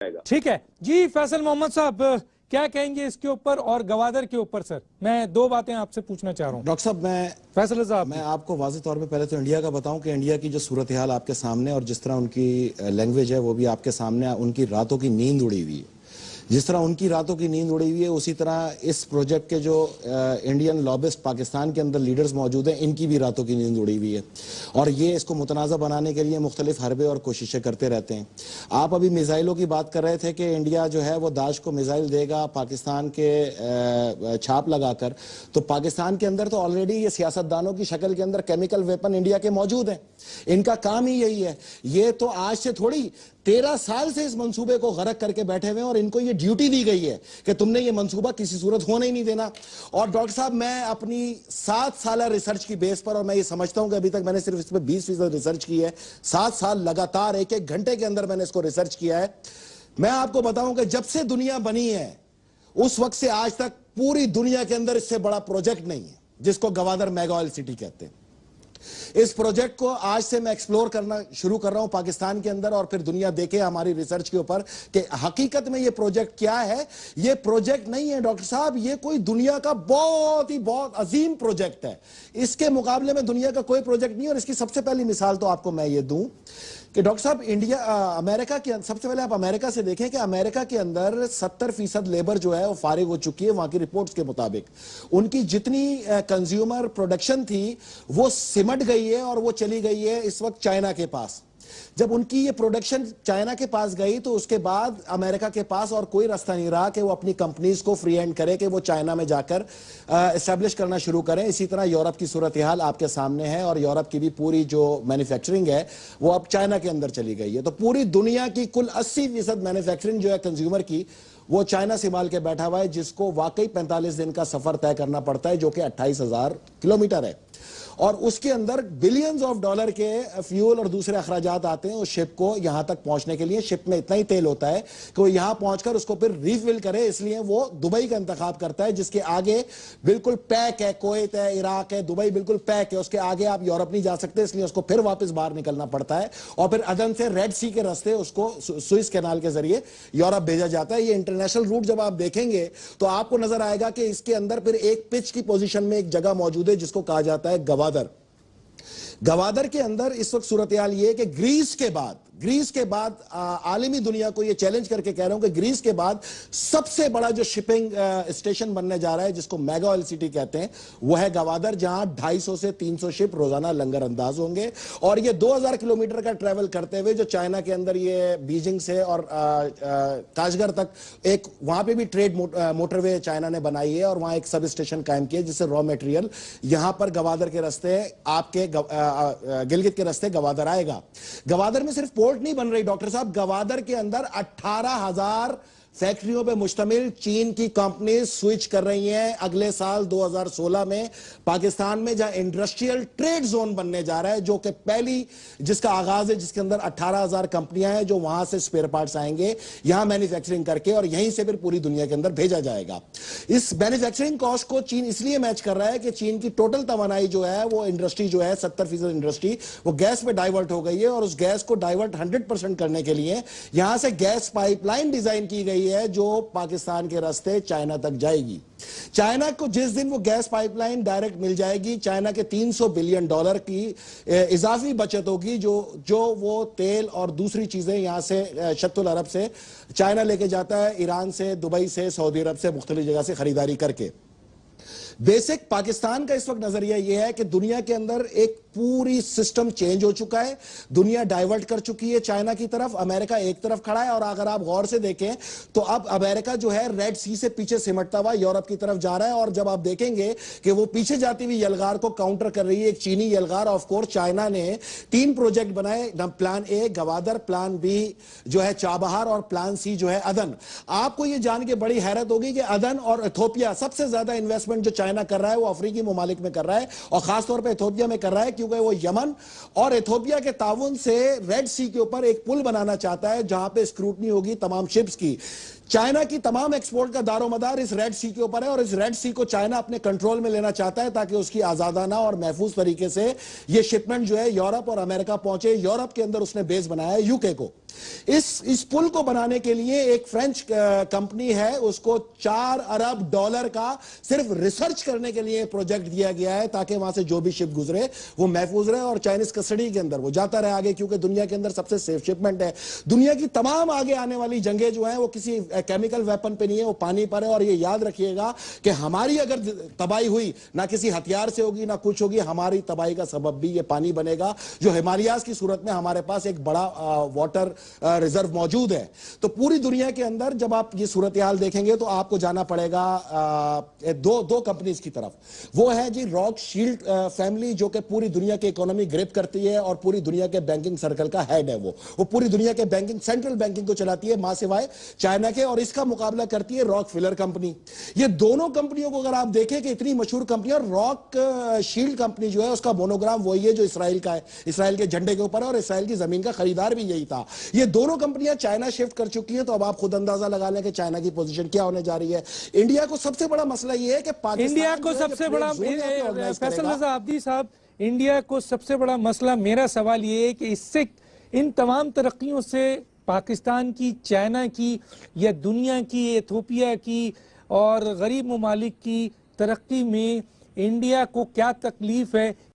ठीक है जी। फैसल मोहम्मद साहब क्या कहेंगे इसके ऊपर और गवादर के ऊपर? सर मैं दो बातें आपसे पूछना चाह रहा हूँ। डॉक्टर साहब फैसल साहब, मैं आपको वाज़ेह तौर पे पहले तो इंडिया का बताऊं कि इंडिया की जो सूरत हाल आपके सामने और जिस तरह उनकी लैंग्वेज है वो भी आपके सामने, उनकी रातों की नींद उड़ी हुई है। जिस तरह उनकी रातों की नींद उड़ी हुई है उसी तरह इस प्रोजेक्ट के जो इंडियन लॉबिस्ट पाकिस्तान के अंदर लीडर्स मौजूद हैं, इनकी भी रातों की नींद उड़ी हुई है और ये इसको मुतनाज़ा बनाने के लिए मुख्तलिफ हरबे और कोशिशें करते रहते हैं। आप अभी मिसाइलों की बात कर रहे थे कि इंडिया जो है वो दाश को मिसाइल देगा पाकिस्तान के छाप लगाकर, तो पाकिस्तान के अंदर तो ऑलरेडी ये सियासतदानों की शक्ल के अंदर केमिकल वेपन इंडिया के मौजूद हैं। इनका काम ही यही है। ये तो आज से थोड़ी 13 साल से इस मंसूबे को गरक करके बैठे हुए हैं और इनको ये ड्यूटी दी गई है कि तुमने ये मंसूबा किसी सूरत होने ही नहीं देना। और डॉक्टर साहब मैं अपनी 7 साल रिसर्च की बेस पर, और मैं ये समझता हूं कि अभी तक मैंने सिर्फ इस पर 20% रिसर्च की है, 7 साल लगातार एक एक घंटे के अंदर मैंने इसको रिसर्च किया है। मैं आपको बताऊं कि जब से दुनिया बनी है उस वक्त से आज तक पूरी दुनिया के अंदर इससे बड़ा प्रोजेक्ट नहीं है जिसको गवादर मेगा ऑयल सिटी कहते हैं। इस प्रोजेक्ट को आज से मैं एक्सप्लोर करना शुरू कर रहा हूं पाकिस्तान के अंदर, और फिर दुनिया देखे हमारी रिसर्च के ऊपर कि हकीकत में ये प्रोजेक्ट क्या है। ये प्रोजेक्ट नहीं है डॉक्टर साहब, ये कोई दुनिया का बहुत अजीम प्रोजेक्ट है। इसके मुकाबले में दुनिया का कोई प्रोजेक्ट नहीं। और इसकी सबसे पहली मिसाल तो आपको मैं ये दूं कि डॉक्टर साहब अमेरिका के, सबसे पहले आप अमेरिका से देखें कि अमेरिका के अंदर 70% लेबर जो है वो फारिग हो चुकी है। वहां की रिपोर्ट्स के मुताबिक उनकी जितनी कंज्यूमर प्रोडक्शन थी वो सिमट गई है और वो चली गई है इस वक्त चाइना के पास। जब उनकी ये प्रोडक्शन चाइना के पास गई तो उसके बाद अमेरिका के पास और कोई रास्ता नहीं रहा कि वो अपनी कंपनीज को फ्री हैंड करे कि वो चाइना में जाकर एस्टेब्लिश करना शुरू करें। इसी तरह यूरोप की सूरत हाल आपके सामने है और यूरोप की भी पूरी जो मैन्युफैक्चरिंग है वो अब चाइना के अंदर चली गई है। तो पूरी दुनिया की कुल 80% मैन्युफैक्चरिंग जो है कंज्यूमर की वो चाइना संभाल के बैठा हुआ है, जिसको वाकई 45 दिन का सफर तय करना पड़ता है जो कि 28,000 किलोमीटर है। और उसके अंदर बिलियंस ऑफ डॉलर के फ्यूल और दूसरे अखराजात आते हैं उस शिप को यहां तक पहुंचने के लिए। शिप में इतना ही तेल होता है कि वो यहां पहुंचकर उसको फिर रिफिल करे, इसलिए वो दुबई का इंतखाब करता है जिसके आगे बिल्कुल पैक है। कुवैत है, इराक है, दुबई बिल्कुल पैक है। उसके आगे आप यूरोप नहीं जा सकते, इसलिए उसको फिर वापस बाहर निकलना पड़ता है और फिर अदन से रेड सी के रास्ते उसको सुइस कैनाल के जरिए यूरोप भेजा जाता है। ये इंटरनेशनल रूट जब आप देखेंगे तो आपको नजर आएगा कि इसके अंदर फिर एक पिच की पोजीशन में एक जगह मौजूद है जिसको कहा जाता है गवादर। गवादर के अंदर इस वक्त सूरत हाल ये है कि ग्रीस के बाद आलमी दुनिया को ये चैलेंज करके कह रहा हूं कि ग्रीस के बाद सबसे बड़ा जो शिपिंग स्टेशन बनने जा रहा है जिसको मेगा ऑयल सिटी कहते हैं वो है गवादर, जहां 250 से 300 शिप रोजाना लंगर अंदाज होंगे। और ये 2000 किलोमीटर का ट्रेवल करते हुए जो चाइना के अंदर ये बीजिंग से और काशगर तक एक वहां पे भी ट्रेड मोटरवे चाइना ने बनाई है और वहां एक सब स्टेशन कायम किया जिससे रॉ मटेरियल यहां पर गवादर के रास्ते आपके गिलगित के रास्ते गवादर आएगा। गवादर में सिर्फ पोर्ट नहीं बन रही डॉक्टर साहब, गवादर के अंदर 18,000 फैक्ट्रियों पे मुश्तमिल चीन की कंपनी स्विच कर रही हैं अगले साल 2016 में पाकिस्तान में, जहां इंडस्ट्रियल ट्रेड जोन बनने जा रहा है जो कि पहली जिसका आगाज है, जिसके अंदर 18,000 कंपनियां हैं जो वहां से स्पेयर पार्ट्स आएंगे यहां मैन्युफैक्चरिंग करके और यहीं से फिर पूरी दुनिया के अंदर भेजा जाएगा। इस मैन्युफैक्चरिंग कॉस्ट को चीन इसलिए मैच कर रहा है कि चीन की टोटल तवानाई जो है वो इंडस्ट्री जो है 70% इंडस्ट्री वो गैस पे डाइवर्ट हो गई है और उस गैस को डाइवर्ट 100% करने के लिए यहां से गैस पाइपलाइन डिजाइन की गई है जो पाकिस्तान के रास्ते चाइना तक जाएगी। चाइना को जिस दिन वो गैस पाइपलाइन डायरेक्ट मिल जाएगी, चाइना के $300 बिलियन की इजाफी बचत होगी जो वो तेल और दूसरी चीजें यहां से शत्तुल अरब से चाइना लेके जाता है, ईरान से, दुबई से, सऊदी अरब से, मुख्तलिफ जगह से खरीदारी करके। बेसिक पाकिस्तान का इस वक्त नजरिया यह है कि दुनिया के अंदर एक पूरी सिस्टम चेंज हो चुका है, दुनिया डाइवर्ट कर चुकी है चाइना की तरफ, अमेरिका एक तरफ खड़ा है। और अगर आप गौर से देखें तो अब अमेरिका जो है रेड सी से पीछे सिमटता हुआ यूरोप की तरफ जा रहा है। और जब आप देखेंगे कि वो पीछे जाती हुई यलगार को काउंटर कर रही है एक चीनी यलगार। ऑफ कोर्स चाइना ने 3 प्रोजेक्ट बनाए, plan A Gwadar, plan B जो है चाबहार और प्लान सी जो है अदन। आपको यह जान के बड़ी हैरत होगी कि अदन और इथोपिया सबसे ज्यादा इन्वेस्टमेंट जो चाइना कर रहा है वो अफ्रीकी ममालिक में कर रहा है, और खासतौर पर इथोपिया में कर रहा है, क्योंकि वो यमन और इथोपिया के ताउन से रेड सी के ऊपर एक पुल बनाना चाहता है जहां पे स्क्रूटनी होगी तमाम शिप्स की। चाइना की तमाम एक्सपोर्ट का दारोमदार इस रेड सी के ऊपर है, और इस रेड सी को चाइना अपने कंट्रोल में लेना चाहता है ताकि उसकी आजादाना और महफूज तरीके से ये शिपमेंट जो है यूरोप और अमेरिका पहुंचे। यूरोप के अंदर उसने बेस बनाया है, यूके को। इस पुल को बनाने के लिए एक फ्रेंच कंपनी है, उसको $4 अरब का सिर्फ रिसर्च करने के लिए प्रोजेक्ट दिया गया है, ताकि वहां से जो भी शिप गुजरे वो महफूज रहे और चाइनीज कस्टडी के अंदर वो जाता रहे आगे, क्योंकि दुनिया के अंदर सबसे सेफ शिपमेंट है। दुनिया की तमाम आगे आने वाली जंगें जो हैं वो किसी केमिकल वेपन पे नहीं है, वो पानी पर है। और ये याद रखिएगा कि हमारी अगर तबाही हुई, ना किसी हथियार से होगी ना कुछ होगी, हमारी तबाही का सबब भी ये पानी बनेगा, जो हिमालयाज की सूरत में हमारे पास एक बड़ा वाटर रिजर्व मौजूद है। तो पूरी दुनिया के अंदर जब आप ये सूरत हाल देखेंगे तो आपको जाना पड़ेगा दो कंपनीज की तरफ। वो है जी रॉकशील्ड फैमिली, जो कि पूरी दुनिया की इकोनॉमी ग्रिप करती है और पूरी दुनिया के बैंकिंग सर्कल का हेड है। वो पूरी दुनिया के बैंकिंग, सेंट्रल बैंकिंग को चलाती है, मां सिवाय चाइना के। और इसका मुकाबला करती है रॉकफिलर कंपनी। ये दोनों कंपनियों को अगर आप देखें कि इतनी मशहूर कंपनी, और रॉक शील्ड कंपनी जो है उसका मोनोग्राम वही है जो इसराइल का है, इसराइल के झंडे के ऊपर है, और इसराइल की जमीन का खरीदार भी यही था। ये दोनों कंपनियां चाइना शिफ्ट कर चुकी हैं, तो अब आप खुद अंदाजा लगा लें कि चाइना की पोजीशन क्या होने जा रही है। इंडिया को सबसे बड़ा मसला यह है कि पाकिस्तान, इंडिया को सबसे बड़ा, फैसल रजा आब्दी साहब, इंडिया को सबसे बड़ा मसला, मेरा सवाल ये है कि इससे, इन तमाम तरक्कियों से पाकिस्तान की, चाइना की, या दुनिया की, इथोपिया की और गरीब ममालिक की तरक्की में इंडिया को क्या तकलीफ है?